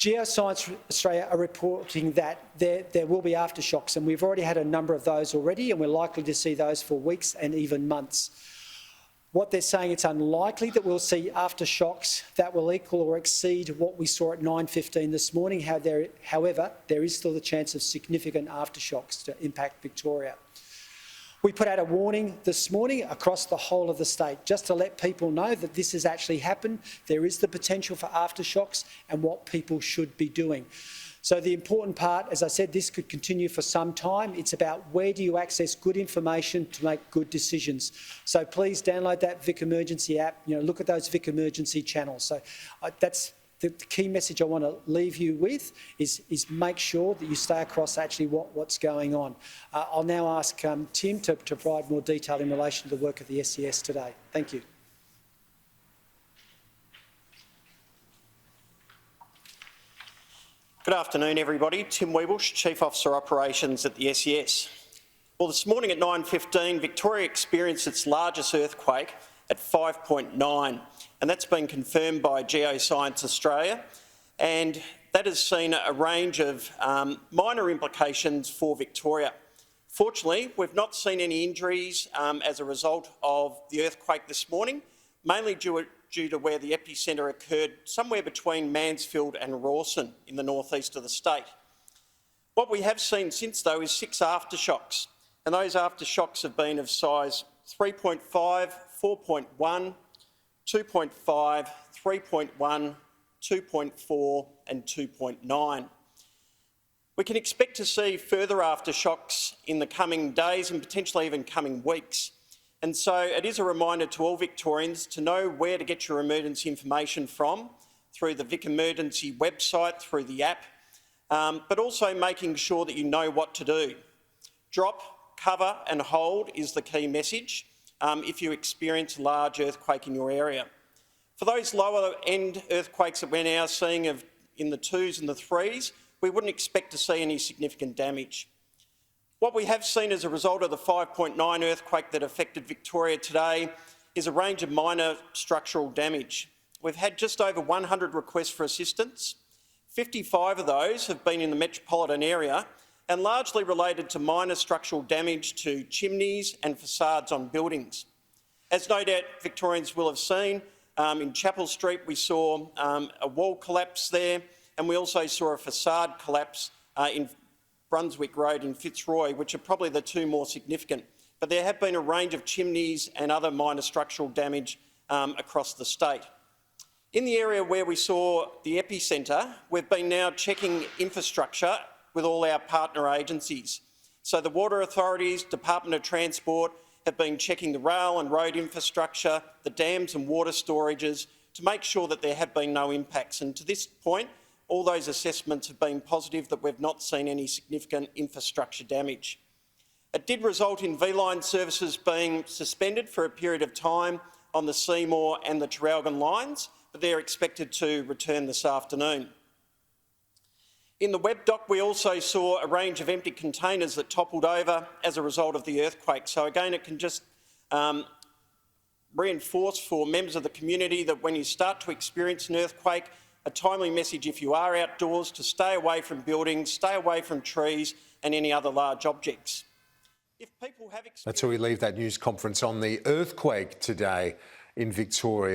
Geoscience Australia are reporting that there will be aftershocks, and we've already had a number of those already, and we're likely to see those for weeks and even months. What they're saying, it's unlikely that we'll see aftershocks that will equal or exceed what we saw at 9:15 this morning. However, there is still the chance of significant aftershocks to impact Victoria. We put out a warning this morning across the whole of the state, just to let people know that this has actually happened. There is the potential for aftershocks and what people should be doing. So the important part, as I said, this could continue for some time. It's about where do you access good information to make good decisions. So please download that Vic Emergency app. Look at those Vic Emergency channels. So that's the key message I want to leave you with is make sure that you stay across actually what's going on. I'll now ask Tim to provide more detail in relation to the work of the SES today. Thank you. Good afternoon, everybody. Tim Wiebusch, Chief Officer Operations at the SES. Well, this morning at 9:15, Victoria experienced its largest earthquake at 5.9, and that's been confirmed by Geoscience Australia, and that has seen a range of minor implications for Victoria. Fortunately, we've not seen any injuries as a result of the earthquake this morning, mainly due to where the epicentre occurred somewhere between Mansfield and Rawson in the northeast of the state. What we have seen since, though, is 6 aftershocks, and those aftershocks have been of size 3.5, 4.1, 2.5, 3.1, 2.4 and 2.9. We can expect to see further aftershocks in the coming days and potentially even coming weeks. And so it is a reminder to all Victorians to know where to get your emergency information from, through the Vic Emergency website, through the app, but also making sure that you know what to do. Drop, cover and hold is the key message if you experience a large earthquake in your area. For those lower end earthquakes that we're now seeing in the 2s and the 3s, we wouldn't expect to see any significant damage. What we have seen as a result of the 5.9 earthquake that affected Victoria today is a range of minor structural damage. We've had just over 100 requests for assistance. 55 of those have been in the metropolitan area and largely related to minor structural damage to chimneys and facades on buildings. As no doubt Victorians will have seen, in Chapel Street we saw a wall collapse there, and we also saw a facade collapse in Brunswick Road in Fitzroy, which are probably the 2 more significant. But there have been a range of chimneys and other minor structural damage across the state. In the area where we saw the epicentre, we've been now checking infrastructure with all our partner agencies. So the water authorities, Department of Transport have been checking the rail and road infrastructure, the dams and water storages to make sure that there have been no impacts. And to this point, all those assessments have been positive that we've not seen any significant infrastructure damage. It did result in V-line services being suspended for a period of time on the Seymour and the Traralgon lines, but they're expected to return this afternoon. In the web dock, we also saw a range of empty containers that toppled over as a result of the earthquake. So again, it can just reinforce for members of the community that when you start to experience an earthquake, a timely message if you are outdoors to stay away from buildings, stay away from trees and any other large objects. If people have That's where we leave that news conference on the earthquake today in Victoria.